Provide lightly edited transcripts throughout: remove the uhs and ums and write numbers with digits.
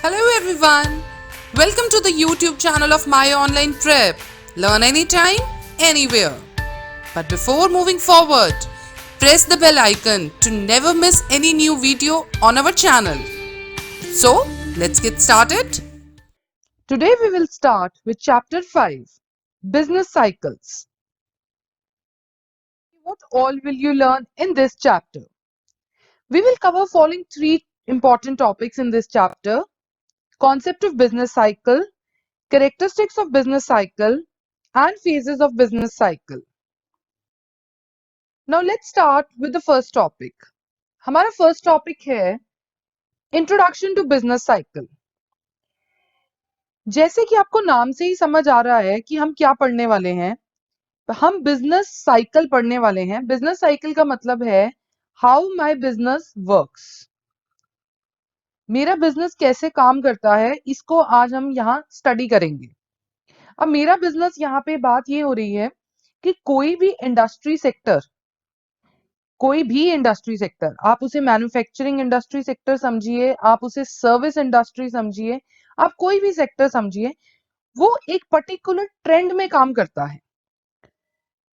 Hello everyone. Welcome to the YouTube channel of My Online Prep. Learn anytime, anywhere. But before moving forward, press the bell icon to never miss any new video on our channel. So, let's get started. Today we will start with chapter 5, Business Cycles. What all will you learn in this chapter? We will cover following 3 important topics in this chapter: concept of business cycle, characteristics of business cycle, and phases of business cycle. Now let's start with the first topic. हमारा first topic है introduction to business cycle. जैसे कि आपको नाम से ही समझ आ रहा है कि हम क्या पढ़ने वाले हैं, हम बिजनेस साइकिल पढ़ने वाले हैं. बिजनेस साइकिल का मतलब है हाउ माय बिजनेस वर्क्स. मेरा बिजनेस कैसे काम करता है, इसको आज हम यहाँ स्टडी करेंगे. अब मेरा बिजनेस यहाँ पे बात ये हो रही है कि कोई भी इंडस्ट्री सेक्टर, आप उसे मैन्युफैक्चरिंग इंडस्ट्री सेक्टर समझिए, आप उसे सर्विस इंडस्ट्री समझिए, आप कोई भी सेक्टर समझिए, वो एक पर्टिकुलर ट्रेंड में काम करता है.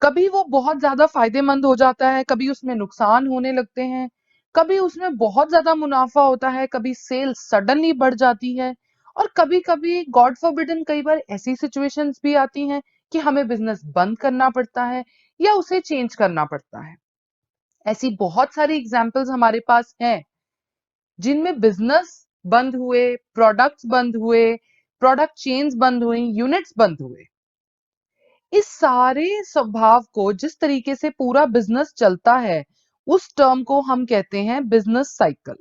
कभी वो बहुत ज्यादा फायदेमंद हो जाता है, कभी उसमें नुकसान होने लगते हैं, कभी उसमें बहुत ज्यादा मुनाफा होता है, कभी सेल्स सडनली बढ़ जाती है, और कभी कभी गॉड फॉरबिडन कई बार ऐसी सिचुएशंस भी आती हैं कि हमें बिजनेस बंद करना पड़ता है या उसे चेंज करना पड़ता है. ऐसी बहुत सारी एग्जाम्पल्स हमारे पास हैं जिनमें बिजनेस बंद हुए, प्रोडक्ट्स बंद हुए, प्रोडक्ट चेन्स बंद हुई, यूनिट्स बंद हुए. इस सारे स्वभाव को, जिस तरीके से पूरा बिजनेस चलता है, उस टर्म को हम कहते हैं बिजनेस साइकिल.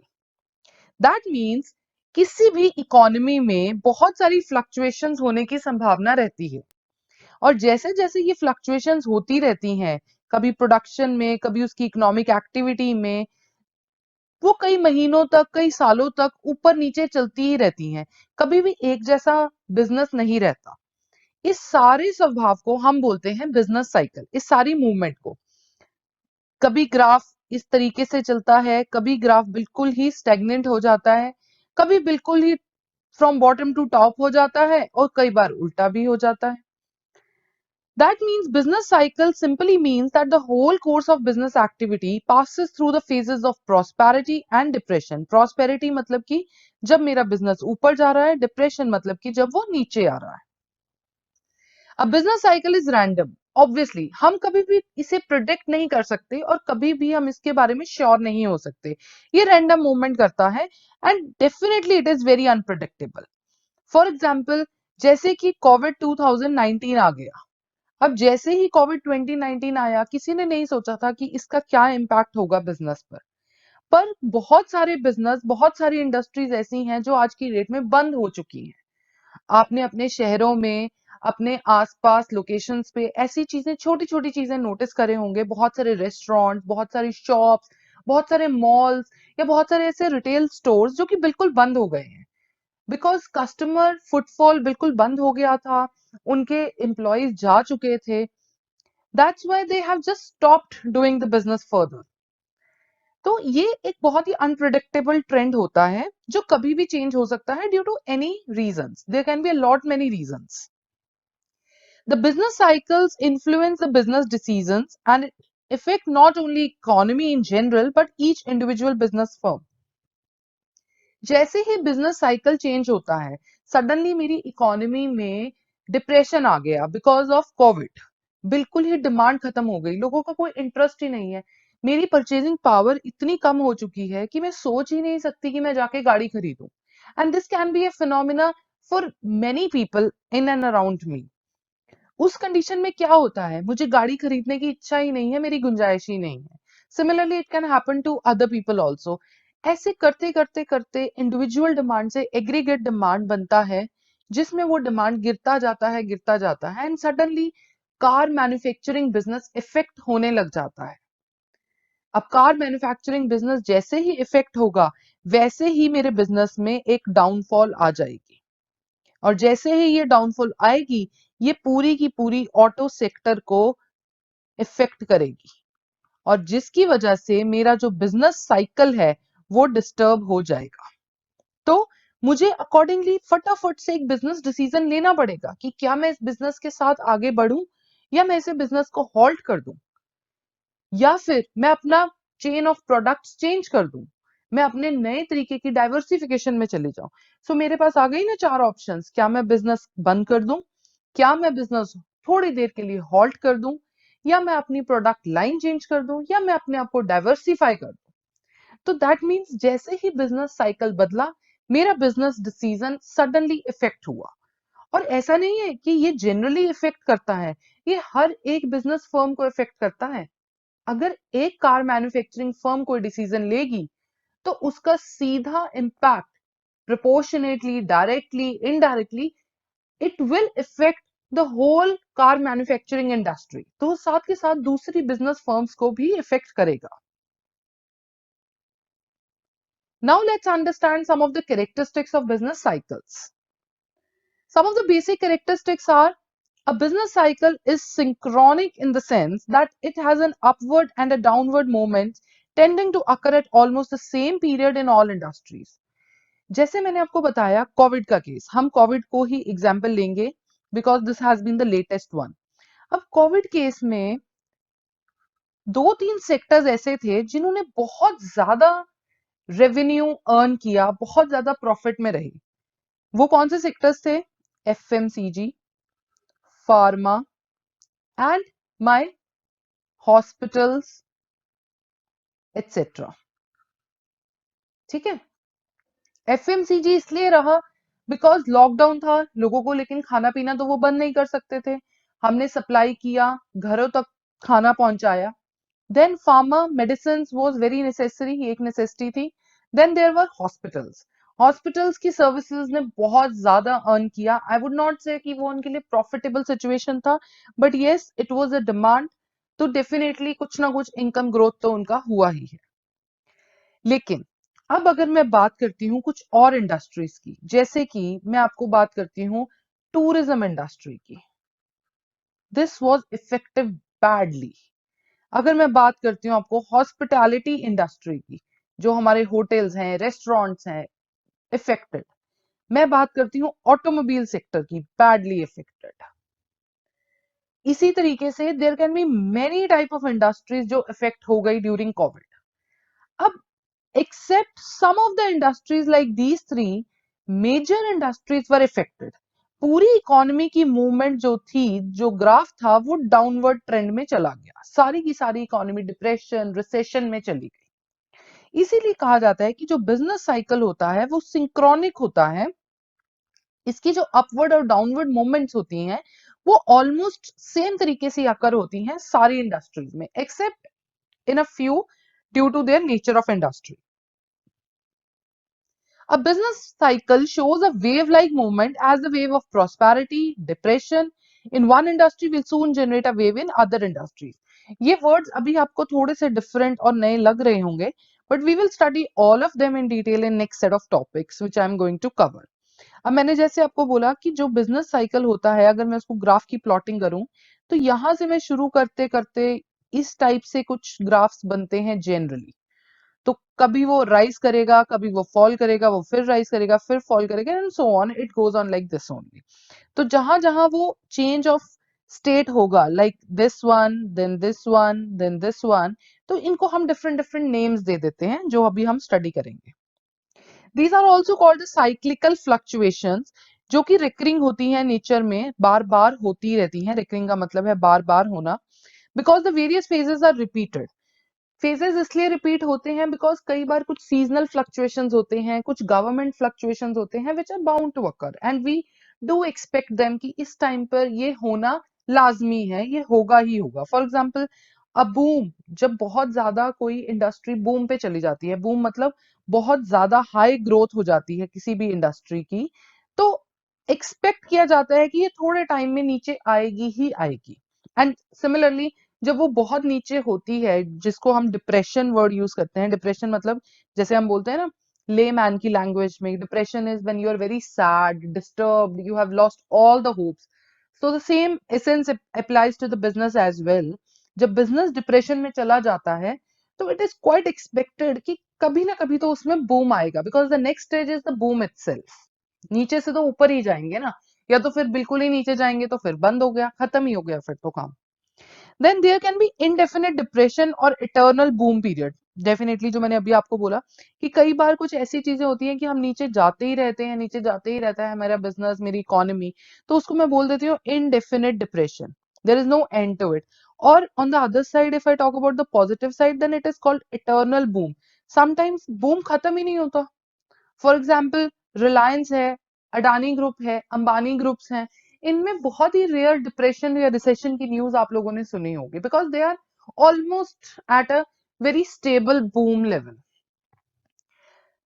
दैट मीन्स किसी भी इकोनॉमी में बहुत सारी फ्लक्चुएशंस होने की संभावना रहती है, और जैसे जैसे ये फ्लक्चुएशंस होती रहती हैं, कभी प्रोडक्शन में, कभी उसकी इकोनॉमिक एक्टिविटी में, वो कई महीनों तक, कई सालों तक ऊपर नीचे चलती ही रहती हैं. कभी भी एक जैसा बिजनेस नहीं रहता. इस सारे स्वभाव को हम बोलते हैं बिजनेस साइकिल. इस सारी मूवमेंट को, कभी ग्राफ इस तरीके से चलता है, कभी ग्राफ बिल्कुल ही स्टेगनेंट हो जाता है, कभी बिल्कुल ही फ्रॉम बॉटम टू टॉप हो जाता है, और कई बार उल्टा भी हो जाता है. That means business cycle simply means that the whole course of business activity passes through the phases of prosperity and depression. Prosperity मतलब कि जब मेरा बिजनेस ऊपर जा रहा है, डिप्रेशन मतलब कि जब वो नीचे आ रहा है. अब business cycle is random. Obviously हम कभी भी इसे प्रिडिक्ट नहीं कर सकते, और कभी भी हम इसके बारे में श्योर नहीं हो सकते. ये रैंडम मूवमेंट करता है, and definitely it is very unpredictable. For example, जैसे कि कोविड 2019 आ गया. अब जैसे ही कोविड 2019 आया, किसी ने नहीं सोचा था कि इसका क्या इम्पैक्ट होगा बिजनेस पर बहुत सारे बिजनेस, बहुत सारी इंडस्ट्रीज ऐसी हैं जो आज की डेट में बंद हो चुकी हैं. आपने अपने शहरों में, अपने आसपास लोकेशंस पे ऐसी चीजें, छोटी छोटी चीजें नोटिस करे होंगे. बहुत सारे रेस्टोरेंट, बहुत सारी शॉप्स, बहुत सारे मॉल्स, या बहुत सारे ऐसे रिटेल स्टोर्स जो कि बिल्कुल बंद हो गए हैं, बिकॉज कस्टमर फुटफॉल बिल्कुल बंद हो गया था, उनके एम्प्लॉयज जा चुके थे. That's why they have just stopped doing the business further. तो ये एक बहुत ही अनप्रिडिक्टेबल ट्रेंड होता है जो कभी भी चेंज हो सकता है due to any reasons. There can be a lot many reasons. The business cycles influence the business decisions and affect not only economy in general but each individual business firm. जैसे ही business cycle change होता है, suddenly मेरी economy में depression आ गया because of Covid. बिल्कुल ही demand खत्म हो गई, लोगों का कोई इंटरेस्ट ही नहीं है. मेरी परचेजिंग पावर इतनी कम हो चुकी है कि मैं सोच ही नहीं सकती कि मैं जाके गाड़ी खरीदूं. And this can be a phenomena for many people in and around me. उस कंडीशन में क्या होता है, मुझे गाड़ी खरीदने की इच्छा ही नहीं है, मेरी गुंजाइश ही नहीं है. Similarly it can happen to other people also. ऐसे करते करते करते इंडिविजुअल डिमांड से एग्रीगेट डिमांड बनता है, जिसमें वो डिमांड गिरता जाता है, गिरता जाता है, and suddenly car manufacturing business effect होने लग जाता है. अब कार मैन्युफैक्चरिंग बिजनेस जैसे ही इफेक्ट होगा, वैसे ही मेरे बिजनेस में एक डाउनफॉल आ जाएगी, और जैसे ही ये डाउनफॉल आएगी, ये पूरी की पूरी ऑटो सेक्टर को इफेक्ट करेगी, और जिसकी वजह से मेरा जो बिजनेस साइकिल है वो डिस्टर्ब हो जाएगा. तो मुझे अकॉर्डिंगली फटाफट से एक बिजनेस डिसीजन लेना पड़ेगा कि क्या मैं इस बिजनेस के साथ आगे बढ़ूं या मैं इसे बिजनेस को हॉल्ट कर दूं, या फिर मैं अपना चेन ऑफ प्रोडक्ट्स चेंज कर दूं, मैं अपने नए तरीके की डाइवर्सिफिकेशन में चले जाऊं। सो मेरे पास आ गई ना चार ऑप्शंस, क्या मैं बिजनेस बंद कर दूं, क्या मैं बिजनेस थोड़ी देर के लिए हॉल्ट कर दूं, या मैं अपनी प्रोडक्ट लाइन चेंज कर दूं, या मैं अपने आप को डाइवर्सिफाई कर दूं। तो दैट मीन्स जैसे ही बिजनेस साइकिल बदला, मेरा बिजनेस डिसीजन सडनली इफेक्ट हुआ। और ऐसा नहीं है कि ये जनरली इफेक्ट करता है, ये हर एक बिजनेस फर्म को इफेक्ट करता है। अगर एक कार मैन्युफैक्चरिंग फर्म कोई डिसीजन लेगी तो उसका सीधा impact proportionately, directly, indirectly, it will affect the whole car manufacturing industry, तो साथ के साथ दूसरी बिजनेस फर्म्स को भी इफेक्ट करेगा। Now let's understand some of the characteristics of business cycles. Some of the basic characteristics are: a business cycle is synchronic in the sense that it has an upward and a downward movement tending to occur at almost the same period in all industries. जैसे मैंने आपको बताया Covid का case, हम COVID को ही example लेंगे because this has been the latest one. अब कोविड केस में दो तीन सेक्टर्स ऐसे थे जिन्होंने बहुत ज्यादा रेवेन्यू अर्न किया, बहुत ज्यादा प्रॉफिट में रहे। वो कौन से सेक्टर्स थे? FMCG, pharma and my hospitals etcetera. ठीक है, एफएमसीजी इसलिए रहा बिकॉज लॉकडाउन था लोगों को, लेकिन खाना पीना तो वो बंद नहीं कर सकते थे, हमने सप्लाई किया, घरों तक खाना पहुंचाया। Then pharma medicine was very necessary, एक नेसेसिटी थी। Then there were hospitals, hospitals की सर्विसेज ने बहुत ज्यादा अर्न किया। आई वुड नॉट से कि वो उनके लिए प्रॉफिटेबल सिचुएशन था, but yes it was a demand, तो डेफिनेटली कुछ ना कुछ इनकम ग्रोथ तो उनका हुआ ही है। लेकिन अब अगर मैं बात करती हूँ कुछ और इंडस्ट्रीज की, जैसे कि मैं आपको बात करती हूँ टूरिज्म इंडस्ट्री की, दिस वाज इफेक्टिव बैडली। अगर मैं बात करती हूँ आपको हॉस्पिटैलिटी इंडस्ट्री की, जो हमारे होटल्स हैं, रेस्टोरेंट्स हैं, इफेक्टेड। मैं बात करती हूँ ऑटोमोबाइल सेक्टर की, बैडली इफेक्टेड। इसी तरीके से there can be many type of industries जो इफेक्ट हो गई ड्यूरिंग कोविड। अब except some of the industries like these three major industries were affected, पूरी इकोनॉमी की मूवमेंट जो थी, जो ग्राफ था, वो डाउनवर्ड ट्रेंड में चला गया। सारी की सारी इकोनॉमी डिप्रेशन, रिसेशन में चली गई। इसीलिए कहा जाता है कि जो बिजनेस साइकिल होता है वो सिंक्रोनिक होता है। इसकी जो अपवर्ड और डाउनवर्ड मूवमेंट्स होती हैं वो ऑलमोस्ट सेम तरीके से अकर होती हैं सारी इंडस्ट्रीज में, accept in a few due to their nature of industry. A business cycle shows a wave-like movement as the wave of prosperity, depression in one industry will soon generate a wave in other industries. ये words अभी आपको थोड़े से different और नए लग रहे होंगे, but we will study all of them in detail in next set of topics which I am going to cover. अब मैंने जैसे आपको बोला कि जो बिजनेस साइकिल होता है, अगर मैं उसको ग्राफ की प्लॉटिंग करूं तो यहां से मैं शुरू करते करते इस टाइप से कुछ ग्राफ्स बनते हैं जनरली। तो कभी वो राइज करेगा, कभी वो फॉल करेगा, वो फिर राइज करेगा, फिर फॉल करेगा, and so on, it goes on like this only. तो जहां जहां वो चेंज ऑफ स्टेट होगा, like this one, then this one, then this one, तो इनको हम डिफरेंट डिफरेंट नेम्स दे देते हैं जो अभी हम स्टडी करेंगे। These are also called the cyclical fluctuations, जो कि रिकरिंग होती हैं नेचर में, बार बार होती रहती हैं। रिकरिंग का मतलब है बार बार होना, because the various phases are repeated. Phases इसलिए रिपीट होते हैं बिकॉज कई बार कुछ सीजनल फ्लक्चुएशंस होते हैं, कुछ गवर्नमेंट फ्लक्चुएशंस होते हैं which are bound to occur and we do expect them कि इस टाइम पर ये होना लाजमी है, ये होगा ही होगा। फॉर एग्जाम्पल, अ बूम, जब बहुत ज्यादा कोई इंडस्ट्री बूम पे चली जाती है, बूम मतलब बहुत ज्यादा हाई ग्रोथ हो जाती है किसी भी इंडस्ट्री की, तो एक्सपेक्ट किया जाता है कि ये थोड़े टाइम में नीचे आएगी ही आएगी। एंड सिमिलरली जब वो बहुत नीचे होती है, जिसको हम डिप्रेशन वर्ड यूज करते हैं, डिप्रेशन मतलब जैसे हम बोलते हैं ना ले मैन की लैंग्वेज में, depression is when you are very sad, disturbed, you have lost all the hopes. So the same essence applies to the business as well. जब बिजनेस डिप्रेशन में चला जाता है तो इट इज क्वाइट एक्सपेक्टेड कि कभी ना कभी तो उसमें बूम आएगा, because the next stage is the boom itself. नीचे से तो ऊपर ही जाएंगे ना, या तो फिर बिल्कुल ही नीचे जाएंगे तो फिर बंद हो गया, खत्म ही हो गया फिर तो काम। Then there can be indefinite depression और इटर्नल बूम पीरियड। डेफिनेटली जो मैंने अभी आपको बोला कि कई बार कुछ ऐसी चीजें होती हैं कि हम नीचे जाते ही रहते हैं, नीचे जाते ही रहता है हमारा बिजनेस, मेरी इकोनॉमी, तो उसको मैं बोल देती हूँ indefinite depression. There is no end to it. और on the other side if I talk about the positive side, then it is called eternal boom. Sometimes boom खत्म ही नहीं होता। फॉर एग्जाम्पल रिलायंस है, अडानी ग्रुप है, अंबानी ग्रुप्स हैं, इनमें बहुत ही रेयर डिप्रेशन या रिसेशन की न्यूज आप लोगों ने सुनी होगी, because they are almost at a very stable boom level.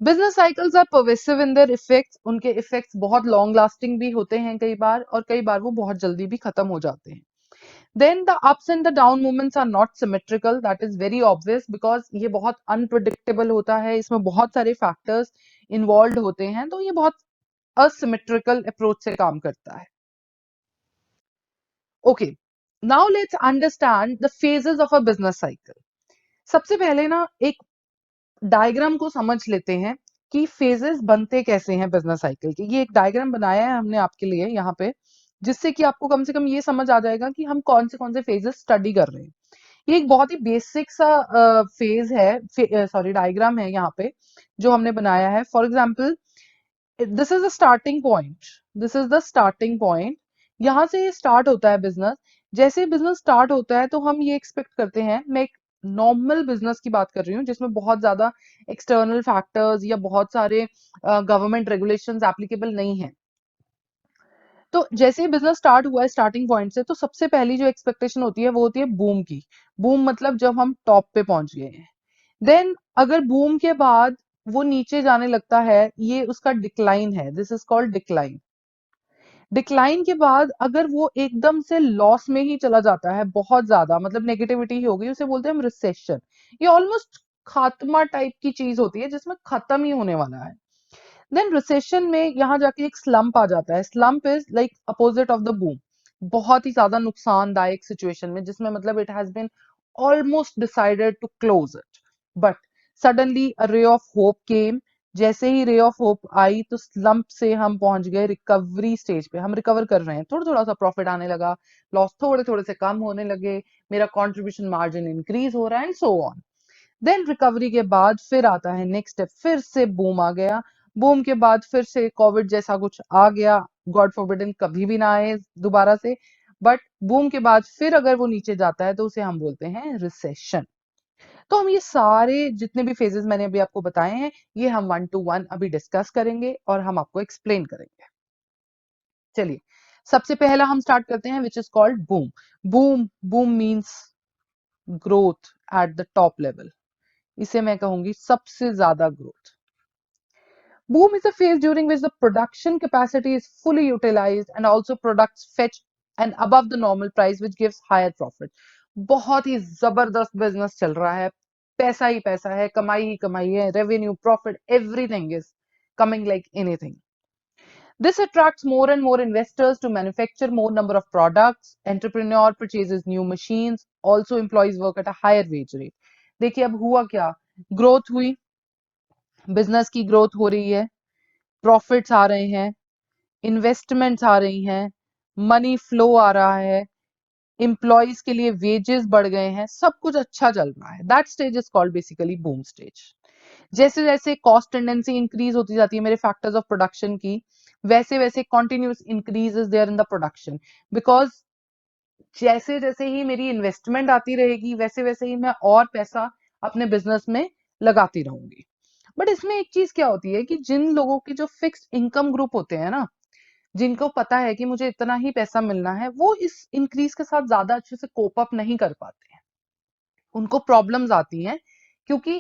Business cycles are pervasive in their effects, उनके इफेक्ट्स बहुत लॉन्ग लास्टिंग भी होते हैं कई बार, और कई बार वो बहुत जल्दी भी खत्म हो जाते हैं। Then the ups and the down movements are not symmetrical. That is very obvious because ये बहुत unpredictable होता है, इसमें बहुत सारे factors involved होते हैं, तो ये बहुत asymmetrical approach से काम करता है। Okay, now let's understand the phases of a business cycle. सबसे पहले ना एक डायग्राम को समझ लेते हैं कि फेजेस बनते कैसे हैं बिजनेस साइकिल के। ये एक डायग्राम बनाया है हमने आपके लिए यहाँ पे, जिससे कि आपको कम से कम ये समझ आ जाएगा कि हम कौन से फेजेस स्टडी कर रहे हैं। ये एक बहुत ही बेसिक सा फेज है, सॉरी डायग्राम है यहाँ पे जो हमने बनाया है। For example this is the starting point, this is the starting point. यहाँ से ये स्टार्ट होता है बिजनेस। जैसे बिजनेस स्टार्ट होता है तो हम ये एक्सपेक्ट करते हैं, मैं एक नॉर्मल बिजनेस की बात कर रही हूँ जिसमें बहुत ज्यादा एक्सटर्नल फैक्टर्स या बहुत सारे गवर्नमेंट रेगुलेशंस एप्लीकेबल नहीं है। तो जैसे ही बिजनेस स्टार्ट हुआ है स्टार्टिंग पॉइंट से, तो सबसे पहली जो एक्सपेक्टेशन होती है वो होती है बूम की। बूम मतलब जब हम टॉप पे पहुंच गए हैं। देन अगर बूम के बाद वो नीचे जाने लगता है, ये उसका डिक्लाइन है, this is called decline. Decline के बाद अगर वो एकदम से लॉस में ही चला जाता है, बहुत ज्यादा मतलब नेगेटिविटी ही हो गई, उसे बोलते हैं हम रिसेशन। ये ऑलमोस्ट खात्मा टाइप की चीज होती है जिसमें खत्म ही होने वाला है। देन रिसेशन में यहाँ जाके एक स्लम्प आ जाता है। Slump is like opposite of the boom. बहुत ही ज्यादा नुकसानदायक सिचुएशन में, जिसमें मतलब it has been almost decided to close it, but suddenly a ray of hope केम। जैसे ही रे ऑफ होप आई तो स्लम्प से हम पहुंच गए रिकवरी स्टेज पे। हम रिकवर कर रहे हैं, थोड़ा थोड़ा सा प्रॉफिट आने लगा, लॉस थोड़े थोड़े से कम होने लगे, मेरा कॉन्ट्रीब्यूशन मार्जिन इंक्रीज हो रहा है, and so on. Then recovery के बाद फिर आता है नेक्स्ट स्टेप, फिर से बूम आ गया। बूम के बाद फिर से कोविड जैसा कुछ आ गया, गॉड फॉरबिडन कभी भी ना आए दोबारा से। बट बूम के बाद फिर अगर वो नीचे जाता है तो उसे हम बोलते हैं रिसेशन। तो हम ये सारे जितने भी फेजेस मैंने अभी आपको बताए हैं, ये हम 1 to 1 अभी डिस्कस करेंगे और हम आपको एक्सप्लेन करेंगे। चलिए, सबसे पहला हम स्टार्ट करते हैं which is called boom. Boom boom means growth at the top level. इसे मैं कहूंगी सबसे ज्यादा growth. Boom is a phase during which the production capacity is fully utilized and also products fetch and above the normal price which gives higher profit. बहुत ही जबरदस्त business चल रहा है, पैसा ही पैसा है, कमाई ही कमाई है, revenue profit everything is coming like anything. This attracts more and more investors to manufacture more number of products. Entrepreneur purchases new machines. Also employees work at a higher wage rate. देखिए अब हुआ क्या, growth हुई, business की growth हो रही है, profits आ रहे हैं, इन्वेस्टमेंट्स आ रही हैं, मनी फ्लो आ रहा है, एम्प्लॉयज के लिए वेजेस बढ़ गए हैं, सब कुछ अच्छा चल रहा है। That stage is called basically boom stage. जैसे जैसे कॉस्ट टेंडेंसी इंक्रीज होती जाती है मेरे फैक्टर्स ऑफ प्रोडक्शन की, वैसे वैसे continuous increase is there in the production. Because जैसे जैसे ही मेरी इन्वेस्टमेंट आती रहेगी, वैसे वैसे ही मैं और पैसा अपने बिजनेस में लगाती रहूंगी। बट इसमें एक चीज क्या होती है कि जिन लोगों के जो फिक्स्ड इनकम ग्रुप होते हैं ना, जिनको पता है कि मुझे इतना ही पैसा मिलना है, वो इस इंक्रीज के साथ ज्यादा अच्छे से कोप अप नहीं कर पाते हैं। उनको प्रॉब्लम्स आती हैं क्योंकि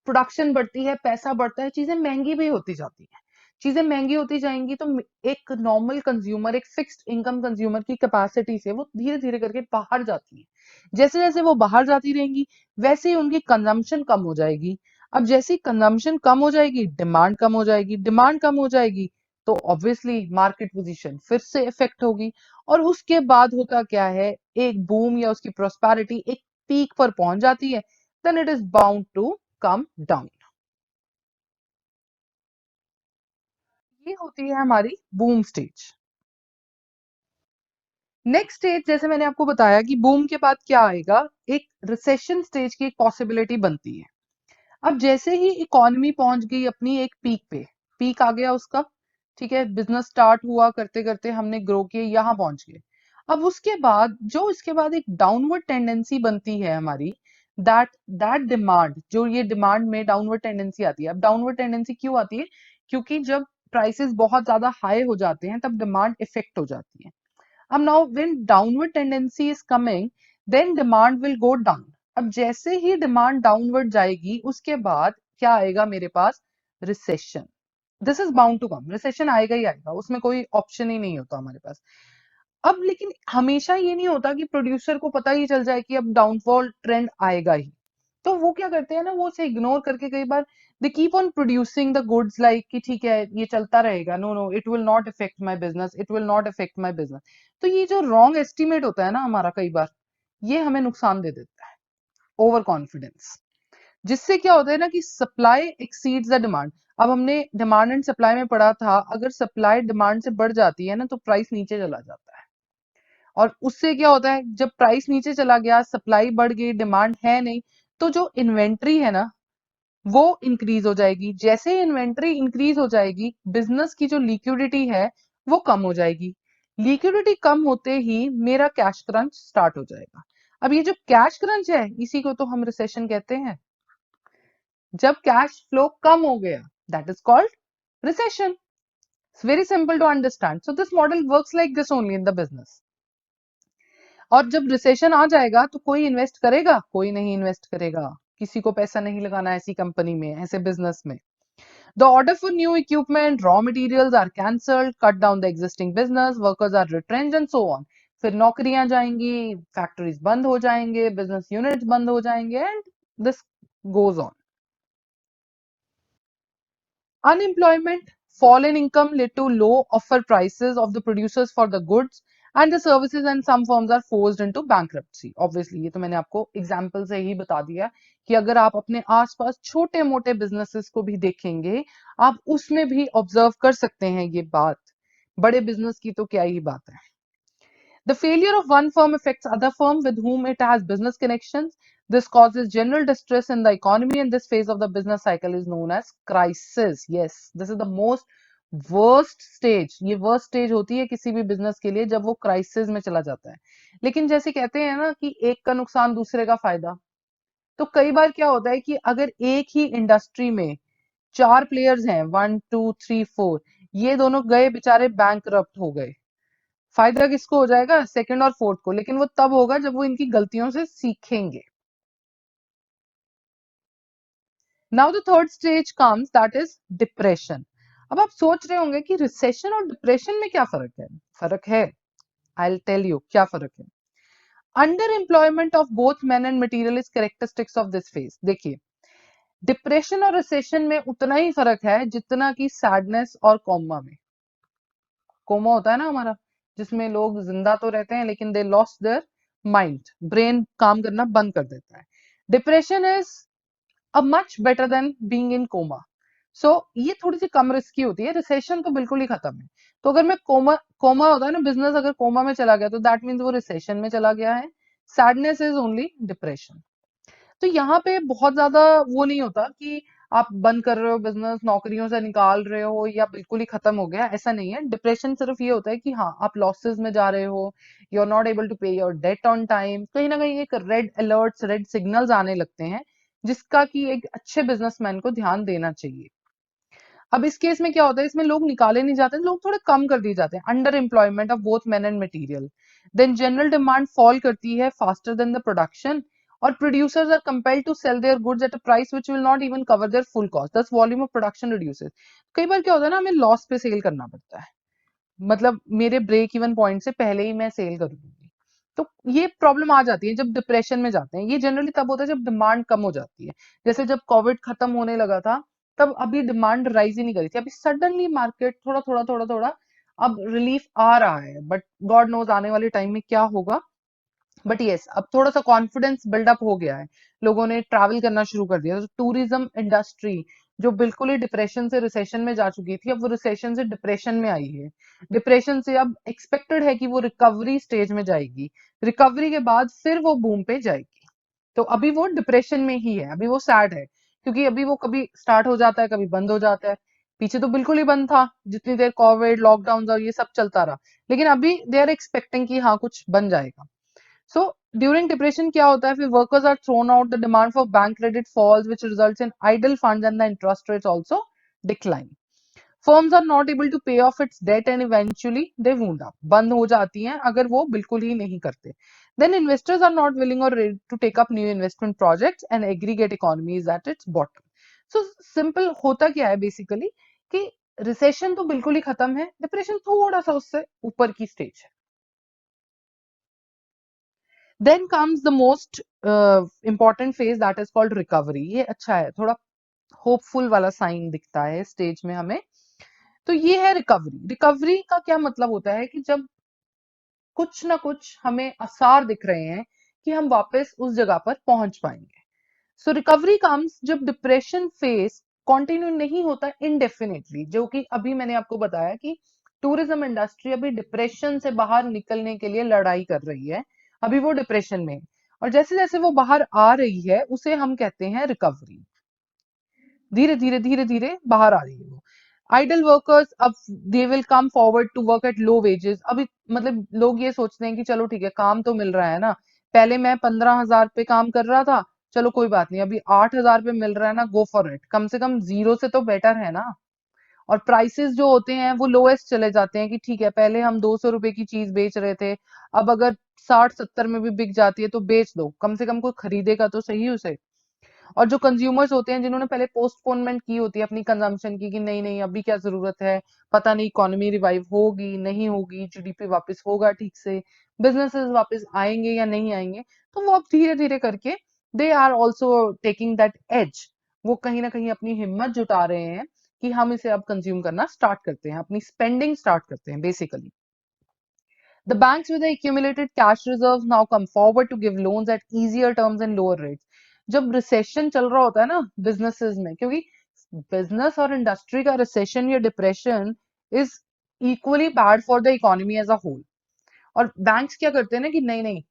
प्रोडक्शन बढ़ती है, पैसा बढ़ता है, चीजें महंगी भी होती जाती हैं। चीजें महंगी होती जाएंगी तो एक नॉर्मल कंज्यूमर, एक फिक्स्ड इनकम कंज्यूमर की कैपेसिटी से वो धीरे धीरे करके बाहर जाती है। जैसे जैसे वो बाहर जाती रहेंगी, वैसे ही उनकी कंजम्पशन कम हो जाएगी। अब जैसे ही कंजम्पशन कम हो जाएगी, डिमांड कम हो जाएगी, डिमांड कम हो जाएगी, तो ऑब्वियसली मार्केट पोजीशन फिर से इफेक्ट होगी। और उसके बाद होता क्या है, एक बूम या उसकी प्रोस्पेरिटी एक पीक पर पहुंच जाती है, then it is bound to come down. ये होती है हमारी बूम स्टेज। नेक्स्ट स्टेज जैसे मैंने आपको बताया कि बूम के बाद क्या आएगा, एक रिसेशन स्टेज की एक पॉसिबिलिटी बनती है। अब जैसे ही इकोनॉमी पहुंच गई अपनी एक पीक पे, पीक आ गया उसका, ठीक है, बिजनेस स्टार्ट हुआ, करते करते हमने ग्रो किए, यहाँ पहुंच गए। अब उसके बाद जो इसके बाद एक डाउनवर्ड टेंडेंसी बनती है हमारी, दैट दैट डिमांड, जो ये डिमांड में डाउनवर्ड टेंडेंसी आती है। अब डाउनवर्ड टेंडेंसी क्यों आती है? क्योंकि जब प्राइसेस बहुत ज्यादा हाई हो जाते हैं तब डिमांड इफेक्ट हो जाती है। अब now when downward tendency is coming, then demand will go down. अब जैसे ही डिमांड डाउनवर्ड जाएगी उसके बाद क्या आएगा मेरे पास? Recession. This is bound to come, recession आएगा ही आएगा, उसमें कोई ऑप्शन ही नहीं होता हमारे पास। अब लेकिन हमेशा ये नहीं होता कि प्रोड्यूसर को पता ही चल जाए कि अब डाउनफॉल ट्रेंड आएगा ही। तो वो क्या करते हैं ना, वो उसे इग्नोर करके कई बार they keep on producing the goods, like कि ठीक है ये चलता रहेगा, no no it will not affect my business, it will not affect my business. तो ये जो रॉन्ग एस्टिमेट होता है ना हमारा, कई बार ये हमें नुकसान दे देता है, ओवर कॉन्फिडेंस। जिससे क्या होता है ना कि सप्लाई एक्सीड्स द डिमांड। अब हमने डिमांड एंड सप्लाई में पढ़ा था, अगर सप्लाई डिमांड से बढ़ जाती है ना तो प्राइस नीचे चला जाता है। और उससे क्या होता है, जब प्राइस नीचे चला गया, सप्लाई बढ़ गई, डिमांड है नहीं, तो जो इन्वेंट्री है ना वो इंक्रीज हो जाएगी। जैसे इन्वेंट्री इंक्रीज हो जाएगी, बिजनेस की जो लिक्विडिटी है वो कम हो जाएगी। लिक्विडिटी कम होते ही मेरा कैश क्रंच स्टार्ट हो जाएगा। अब ये जो कैश क्रंच है इसी को तो हम रिसेशन कहते हैं। जब कैश फ्लो कम हो गया, that is called recession. It's very simple to understand, so this model works like this only in the business. और जब रिसेशन आ जाएगा तो कोई इन्वेस्ट करेगा? कोई नहीं इन्वेस्ट करेगा, किसी को पैसा नहीं लगाना ऐसी कंपनी में, ऐसे बिजनेस में। The order for new equipment, raw materials are cancelled, cut down the existing business, workers are retrenched and so on. फिर नौकरियां जाएंगी, फैक्ट्रीज बंद हो जाएंगे, बिजनेस यूनिट्स बंद हो जाएंगे, and this goes on. Unemployment, fall in income led to low offer prices of the producers for the goods and the services, and some firms are forced into bankruptcy. Obviously, ये तो मैंने आपको example से ही बता दिया कि अगर आप अपने आसपास छोटे मोटे बिजनेसेस को भी देखेंगे, आप उसमें भी ऑब्जर्व कर सकते हैं ये बात। बड़े बिजनेस की तो क्या ही बात है। The failure of one firm affects other firm with whom it has business connections. This causes general distress in the economy, and this phase of the business cycle is known as crisis. Yes, this is the most worst stage. ये worst stage होती है किसी भी business के लिए जब वो crisis में चला जाता है। लेकिन जैसे कहते हैं ना कि एक का नुकसान दूसरे का फायदा, तो कई बार क्या होता है कि अगर एक ही इंडस्ट्री में चार प्लेयर्स हैं, 1 2 3 4, ये दोनों गए बेचारे बैंकरप्ट हो गए, फायदा किसको हो जाएगा? सेकंड और फोर्थ को, लेकिन वो तब होगा जब वो इनकी गलतियों से सीखेंगे। Now the third stage comes, that is depression. अब आप सोच रहे होंगे कि रिसेशन और डिप्रेशन में क्या फर्क है? फर्क है, आई विल टेल यू क्या फर्क है। Under employment of both man and material is characteristics of this phase. देखिए, डिप्रेशन और रिसेशन में उतना ही फर्क है जितना कि सैडनेस और कोमा में। कोमा होता है ना हमारा, जिसमें लोग जिंदा तो रहते हैं लेकिन they lost their mind, brain काम करना बंद कर देता है। Depression is a much better than being in coma. So ये थोड़ी सी कम रिस्की होती है, रिसेशन तो बिल्कुल ही खत्म है। तो अगर मैं कोमा, कोमा होता है ना बिजनेस, अगर कोमा में चला गया तो दैट मीन्स वो रिसेशन में चला गया है। Sadness is only depression. तो यहाँ पे बहुत ज्यादा वो नहीं होता कि आप बंद कर रहे हो बिजनेस, नौकरियों से निकाल रहे हो या बिल्कुल ही खत्म हो गया, ऐसा नहीं है। डिप्रेशन सिर्फ ये होता है कि हाँ आप लॉसेस में जा रहे हो, you are not able to pay your debt on time, कहीं ना कहीं एक रेड अलर्ट्स, रेड सिग्नल्स आने लगते हैं, जिसका कि एक अच्छे बिजनेसमैन को ध्यान देना चाहिए। अब इस केस में क्या होता है, इसमें लोग निकाले नहीं जाते, लोग थोड़े कम कर दिए जाते हैं। Under employment of both man and material, then general demand fall करती है फास्टर देन द प्रोडक्शन, और producers are compelled to sell their goods at a price which will not even cover their full cost, thus volume of production reduces। कई बार क्या होता है ना, हमें loss पे सेल करना पड़ता है, मतलब मेरे ब्रेक इवन पॉइंट से पहले ही मैं सेल कर दूंगी। तो ये प्रॉब्लम आ जाती है जब डिप्रेशन में जाते हैं। ये जनरली तब होता है जब डिमांड कम हो जाती है। जैसे जब कोविड खत्म होने लगा था, तब अभी डिमांड राइज ही नहीं करी थी, अभी सडनली मार्केट थोड़ा थोड़ा थोड़ा थोड़ा अब रिलीफ आ रहा है, बट गॉड नोज आने वाले टाइम में क्या होगा। बट यस, अब थोड़ा सा कॉन्फिडेंस बिल्डअप हो गया है, लोगों ने ट्रैवल करना शुरू कर दिया, तो टूरिज्म इंडस्ट्री जो बिल्कुल ही डिप्रेशन से रिसेशन में जा चुकी थी, अब वो रिसेशन से डिप्रेशन में आई है। डिप्रेशन से अब एक्सपेक्टेड है कि वो रिकवरी स्टेज में जाएगी, रिकवरी के बाद फिर वो बूम पे जाएगी। तो अभी वो डिप्रेशन में ही है, अभी वो सैड है, क्योंकि अभी वो कभी स्टार्ट हो जाता है, कभी बंद हो जाता है। पीछे तो बिल्कुल ही बंद था, जितनी देर कोविड लॉकडाउन और ये सब चलता रहा, लेकिन अभी दे आर एक्सपेक्टिंग कि हाँ कुछ बन जाएगा। So during depression क्या होता है, फिर workers are thrown out, the demand for bank credit falls, which results in idle funds and the interest rates also decline. Firms are not able to pay off its debt and eventually they wound up. बंद हो जाती हैं अगर वो बिल्कुल ही नहीं करते. Then investors are not willing or ready to take up new investment projects and aggregate economy is at its bottom. So simple होता क्या है basically कि recession तो बिल्कुल ही खत्म है, depression थोड़ा सा उससे ऊपर की स्टेज है। Then comes the most important phase that is called recovery. ये अच्छा है, थोड़ा होपफुल वाला साइन दिखता है स्टेज में हमें। तो ये है रिकवरी। रिकवरी का क्या मतलब होता है कि जब कुछ ना कुछ हमें आसार दिख रहे हैं कि हम वापस उस जगह पर पहुंच पाएंगे। सो रिकवरी कम्स जब डिप्रेशन फेस कंटिन्यू नहीं होता इनडेफिनेटली, जो कि अभी मैंने आपको बताया कि टूरिज्म इंडस्ट्री अभी डिप्रेशन से बाहर निकलने के लिए लड़ाई कर रही है, अभी वो डिप्रेशन में है, और जैसे जैसे वो बाहर आ रही है उसे हम कहते हैं रिकवरी। धीरे धीरे धीरे धीरे बाहर आ रही है वो। आइडल वर्कर्स अब they will come forward to work at low wages. अभी मतलब लोग ये सोचते हैं कि चलो ठीक है, काम तो मिल रहा है ना, पहले मैं 15,000 पे काम कर रहा था, चलो कोई बात नहीं, अभी 8,000 पे मिल रहा है ना, गो फॉर इट, कम से कम जीरो से तो बेटर है ना। और प्राइसेस जो होते हैं वो लोएस्ट चले जाते हैं कि ठीक है, पहले हम 200 रुपए की चीज बेच रहे थे, अब अगर 60-70 में भी बिक जाती है तो बेच दो, कम से कम कोई खरीदेगा तो सही उसे। और जो कंज्यूमर्स होते हैं जिन्होंने पहले पोस्टपोनमेंट की होती है अपनी कंजम्पशन की कि नहीं नहीं अभी क्या जरूरत है, पता नहीं इकोनॉमी रिवाइव होगी नहीं होगी, जीडीपी वापस होगा ठीक से, बिजनेसेस वापस आएंगे या नहीं आएंगे, तो वो अब धीरे धीरे करके they are also taking that as. वो कहीं ना कहीं अपनी हिम्मत जुटा रहे हैं कि हम इसे अब कंज्यूम करना स्टार्ट करते हैं, अपनी स्पेंडिंग स्टार्ट करते हैं basically. The banks with the accumulated cash reserves now come forward to give loans at easier terms and lower rates. जब रिसेशन चल रहा होता है ना बिजनेसेस में, क्योंकि बिजनेस और इंडस्ट्री का रिसेशन या depression is equally bad for the economy as a whole. और बैंक्स क्या करते हैं ना कि नहीं नहीं,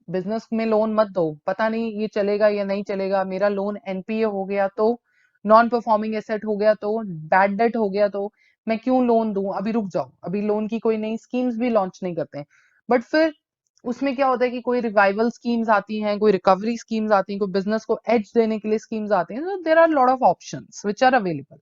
बिजनेस में लोन मत दो, पता नहीं ये चलेगा या नहीं चलेगा, मेरा लोन एनपीए हो गया तो, नॉन परफॉर्मिंग एसेट हो गया तो, बैड डेट हो गया तो मैं क्यों लोन दूं, अभी रुक जाओ, अभी लोन की कोई नई स्कीम्स भी लॉन्च नहीं करते हैं। बट फिर उसमें क्या होता है कि कोई रिवाइवल स्कीम्स आती हैं, कोई रिकवरी स्कीम्स आती हैं, कोई बिजनेस को एज देने के लिए स्कीम्स आती हैं, तो there are lot of options which are available.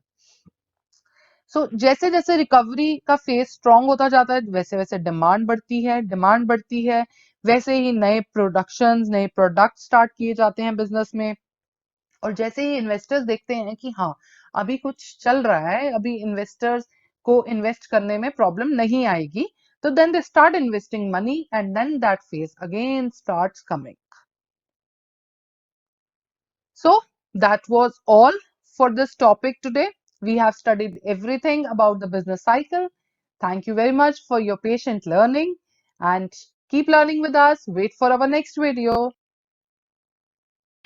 So जैसे जैसे रिकवरी का फेज स्ट्रांग होता जाता है वैसे वैसे डिमांड बढ़ती है, डिमांड बढ़ती है वैसे ही नए प्रोडक्शन नए प्रोडक्ट स्टार्ट किए जाते हैं बिजनेस में। और जैसे ही इन्वेस्टर्स देखते हैं कि हाँ अभी कुछ चल रहा है, अभी इन्वेस्टर्स को इन्वेस्ट करने में प्रॉब्लम नहीं आएगी, तो then they start investing money and then that phase again starts coming. So that was all for this topic today. We have studied everything about the business cycle. Thank you very much for your patient learning and keep learning with us. Wait for our next video.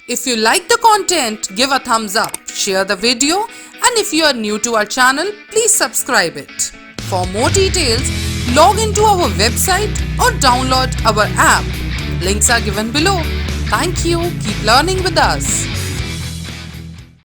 If you like the content, give a thumbs up, share the video, and if you are new to our channel, please subscribe it. For more details, log into our website or download our app. Links are given below. Thank you. Keep learning with us.